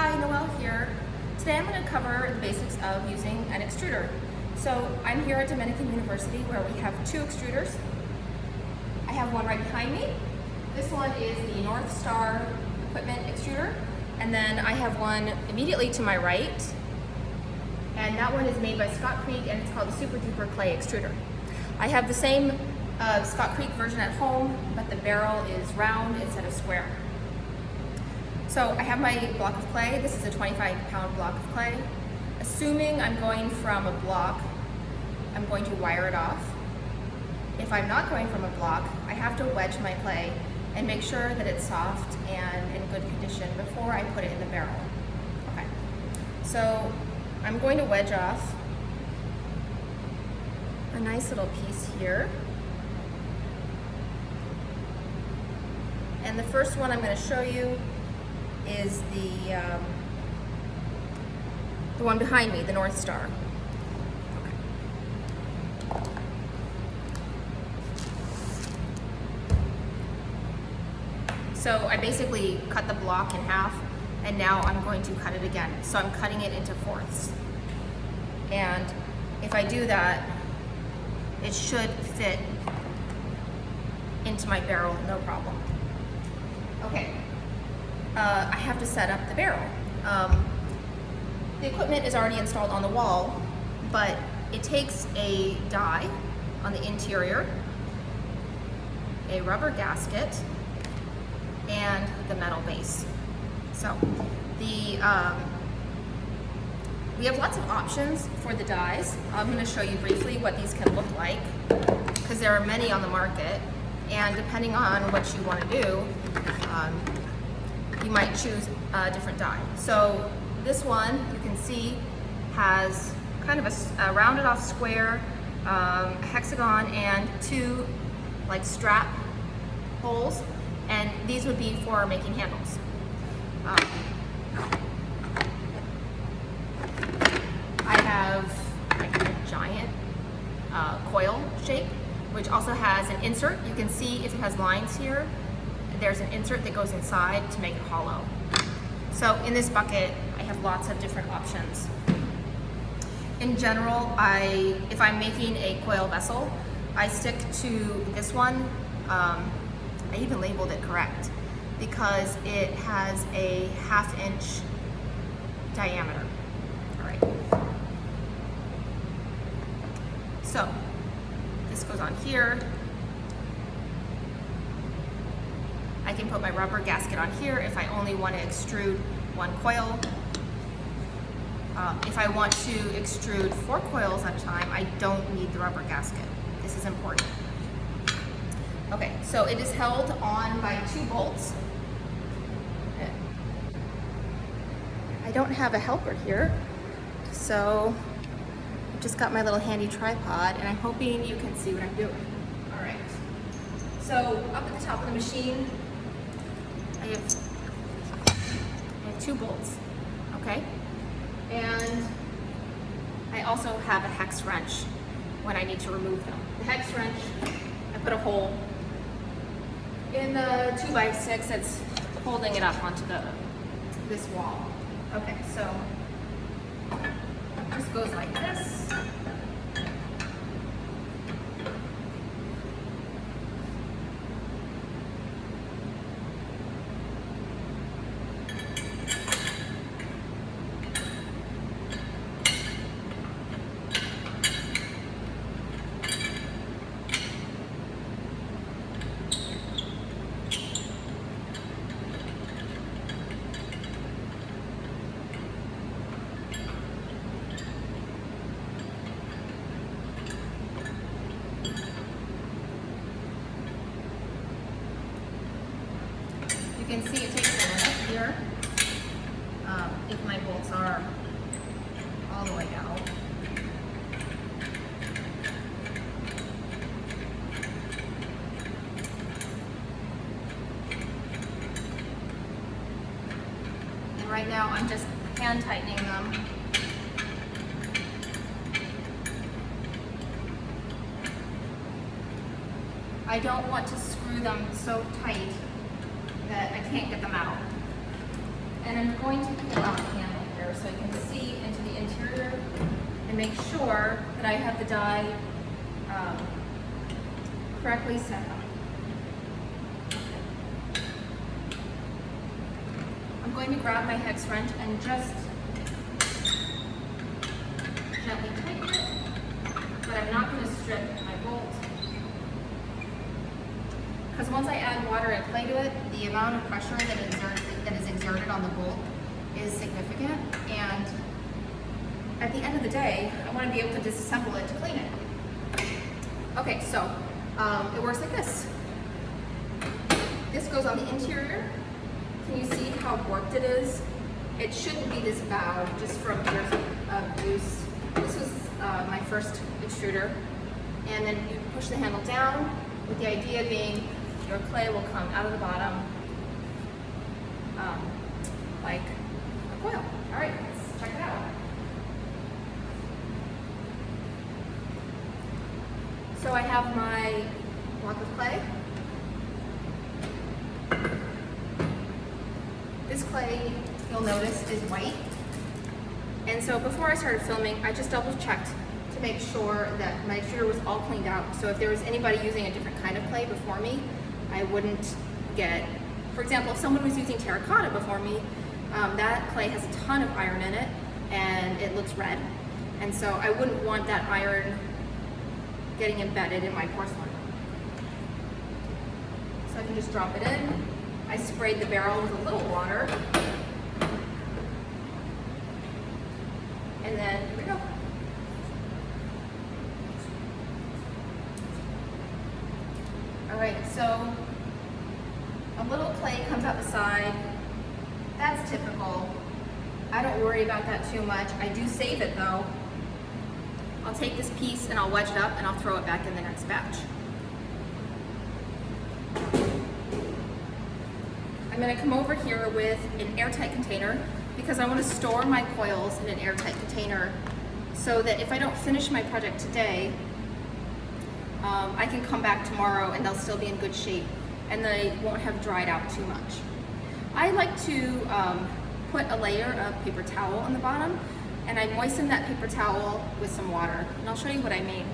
Hi, Noelle here. Today I'm going to cover the basics of using an extruder. So I'm here at Dominican University where we have two extruders. I have one right behind me. This one is the North Star equipment extruder, and then I have one immediately to my right, and that one is made by Scott Creek, and it's called the Super Duper Clay Extruder. I have the same Scott Creek version at home, but the barrel is round instead of square. So I have my block of clay. This is a 25-pound block of clay. Assuming I'm going from a block, I'm going to wire it off. If I'm not going from a block, I have to wedge my clay and make sure that it's soft and in good condition before I put it in the barrel. Okay, so I'm going to wedge off a nice little piece here. And the first one I'm going to show you is the one behind me, the North Star. So I basically cut the block in half, and now I'm going to cut it again. So I'm cutting it into fourths. And if I do that, it should fit into my barrel, no problem. Okay. I have to set up the barrel. The equipment is already installed on the wall, but it takes a die on the interior, a rubber gasket, and the metal base. So we have lots of options for the dies. I'm going to show you briefly what these can look like, because there are many on the market, and depending on what you want to do, you might choose a different die. So this one, you can see, has kind of a rounded off square, a hexagon, and two like strap holes, and these would be for making handles. I have like a giant coil shape, which also has an insert. You can see if it has lines here, there's an insert that goes inside to make it hollow. So in this bucket, I have lots of different options. In general, if I'm making a coil vessel, I stick to this one. I even labeled it correct because it has a 1/2 inch diameter. All right. So this goes on here. I can put my rubber gasket on here if I only want to extrude one coil. If I want to extrude 4 coils at a time, I don't need the rubber gasket. This is important. Okay, so it is held on by 2 bolts. I don't have a helper here, so I've just got my little handy tripod, and I'm hoping you can see what I'm doing. All right, so up at the top of the machine, I have 2 bolts, okay? And I also have a hex wrench when I need to remove them. The hex wrench, I put a hole in the 2x6 that's holding it up onto this wall. Okay, so this goes like this. You can see it takes a minute here if my bolts are all the way out. And right now I'm just hand tightening them. I don't want to screw them so tight that I can't get them out. And I'm going to pull out the handle here so I can see into the interior and make sure that I have the die correctly set up. I'm going to grab my hex wrench and just gently tighten it, but I'm not going to strip my bolt. Because once I add water and clay to it, the amount of pressure that is exerted on the bolt is significant, and at the end of the day, I want to be able to disassemble it to clean it. Okay, so it works like this. This goes on the interior. Can you see how warped it is? It shouldn't be this bad just from years of use. This was my first extruder. And then you push the handle down with the idea being your clay will come out of the bottom like a coil. All right, let's check it out. So I have my block of clay. This clay, you'll notice, is white. And so before I started filming, I just double checked to make sure that my extruder was all cleaned out. So if there was anybody using a different kind of clay before me, I wouldn't get, for example, if someone was using terracotta before me, that clay has a ton of iron in it and it looks red. And so I wouldn't want that iron getting embedded in my porcelain. So I can just drop it in. I sprayed the barrel with a little water. And then here we go. All right, so a little clay comes out the side. That's typical. I don't worry about that too much. I do save it though. I'll take this piece and I'll wedge it up and I'll throw it back in the next batch. I'm going to come over here with an airtight container because I want to store my coils in an airtight container so that if I don't finish my project today, I can come back tomorrow and they'll still be in good shape and they won't have dried out too much. I like to put a layer of paper towel on the bottom and I moisten that paper towel with some water, and I'll show you what I mean.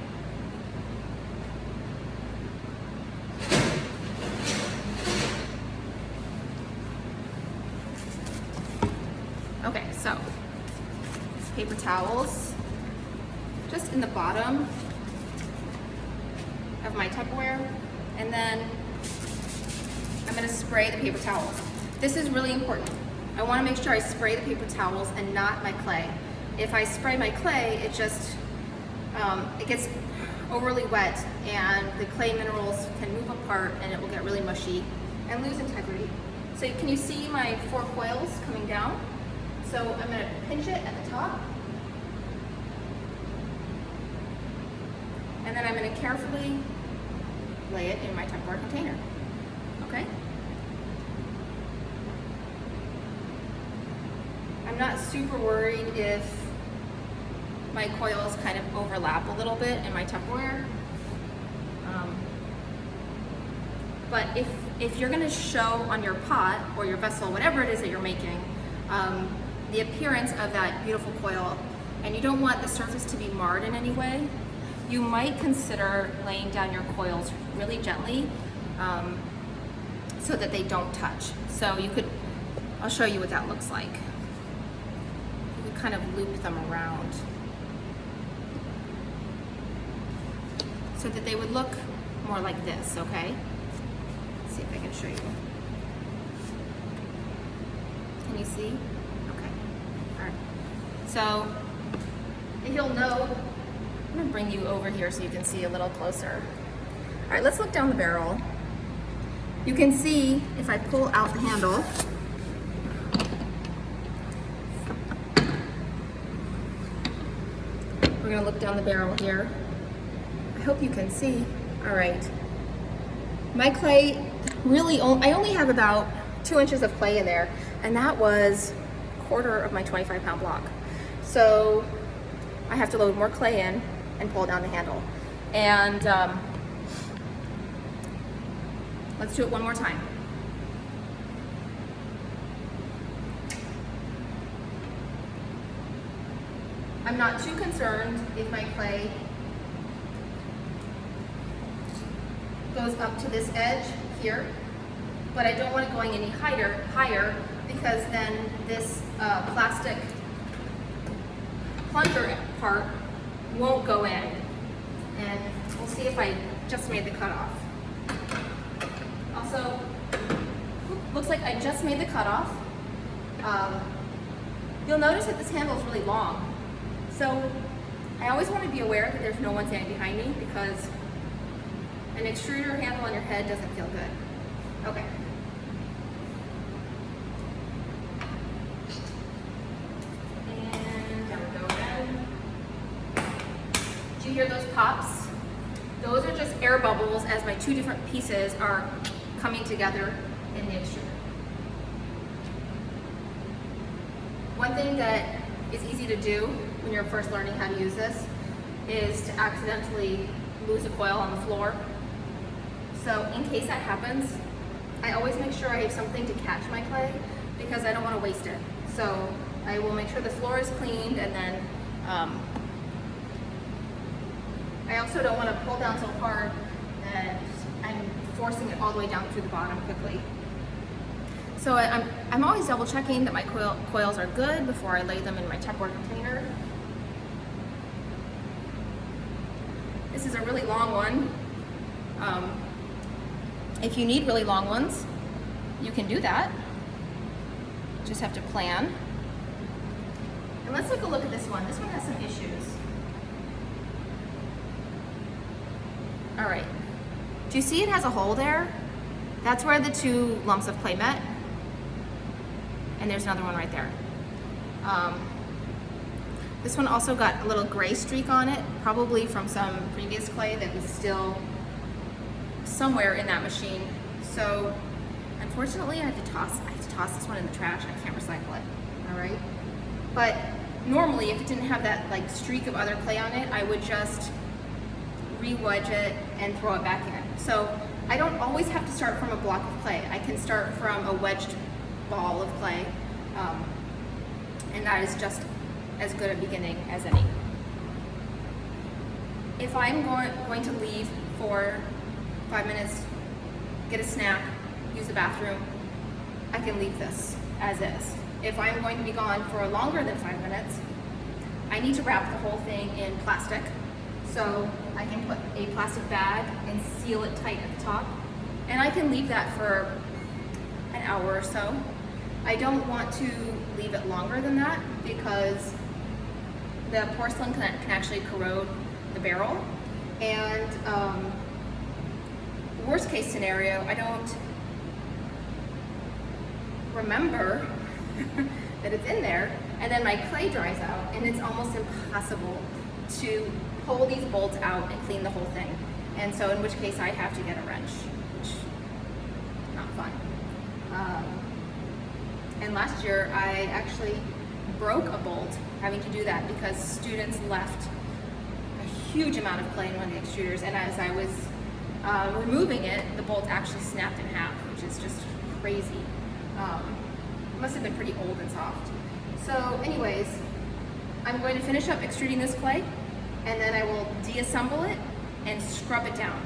Okay, so paper towels just in the bottom of my Tupperware, and then I'm going to spray the paper towels. This is really important. I want to make sure I spray the paper towels and not my clay. If I spray my clay, it just it gets overly wet and the clay minerals can move apart and it will get really mushy and lose integrity. So can you see my 4 coils coming down? So I'm going to pinch it at the top, and then I'm going to carefully lay it in my Tupperware container. Okay? I'm not super worried if my coils kind of overlap a little bit in my Tupperware. But if you're going to show on your pot or your vessel, whatever it is that you're making, the appearance of that beautiful coil, and you don't want the surface to be marred in any way, you might consider laying down your coils really gently so that they don't touch. So you could, I'll show you what that looks like. You could kind of loop them around so that they would look more like this, okay? Let's see if I can show you. Can you see? Okay. All right. So if you'll know, I'm gonna bring you over here so you can see a little closer. All right, let's look down the barrel. You can see if I pull out the handle, we're gonna look down the barrel here. I hope you can see. All right. My clay really, I only have about 2 inches of clay in there, and that was a quarter of my 25-pound block. So I have to load more clay in and pull down the handle. And let's do it one more time. I'm not too concerned if my clay goes up to this edge here, but I don't want it going any higher because then this plastic plunger part won't go in. And we'll see if I just made the cutoff. Also, looks like I just made the cutoff. You'll notice that this handle is really long. So I always want to be aware that there's no one standing behind me because an extruder handle on your head doesn't feel good. Okay. And there we go again. Do you hear those pops? Those are just air bubbles as my two different pieces are coming together in the extruder. One thing that is easy to do when you're first learning how to use this is to accidentally lose a coil on the floor. So in case that happens, I always make sure I have something to catch my clay because I don't want to waste it. So I will make sure the floor is cleaned, and then I also don't want to pull down so hard that I'm forcing it all the way down through the bottom quickly. So I'm always double checking that my coils are good before I lay them in my Tupperware container. This is a really long one. If you need really long ones, you can do that. Just have to plan. And let's take a look at this one. This one has some issues. All right, do you see it has a hole there? That's where the two lumps of clay met. And there's another one right there. This one also got a little gray streak on it, probably from some previous clay that was still somewhere in that machine. So unfortunately I have to toss this one in the trash. I can't recycle it. All right. But normally if it didn't have that like streak of other clay on it, I would just re-wedge it and throw it back in. So I don't always have to start from a block of clay. I can start from a wedged ball of clay, and that is just as good a beginning as any. If I'm going to leave for 5 minutes, get a snack, use the bathroom, I can leave this as is. If I'm going to be gone for longer than 5 minutes, I need to wrap the whole thing in plastic. So I can put a plastic bag and seal it tight at the top, and I can leave that for an hour or so. I don't want to leave it longer than that because the porcelain can actually corrode the barrel. And worst case scenario, I don't remember that it's in there, and then my clay dries out, and it's almost impossible to pull these bolts out and clean the whole thing. And so in which case I have to get a wrench, which is not fun. And last year I actually broke a bolt having to do that because students left a huge amount of clay in one of the extruders, and as I was removing it, the bolt actually snapped in half, which is just crazy. It must have been pretty old and soft. So anyways, I'm going to finish up extruding this clay, and then I will deassemble it and scrub it down.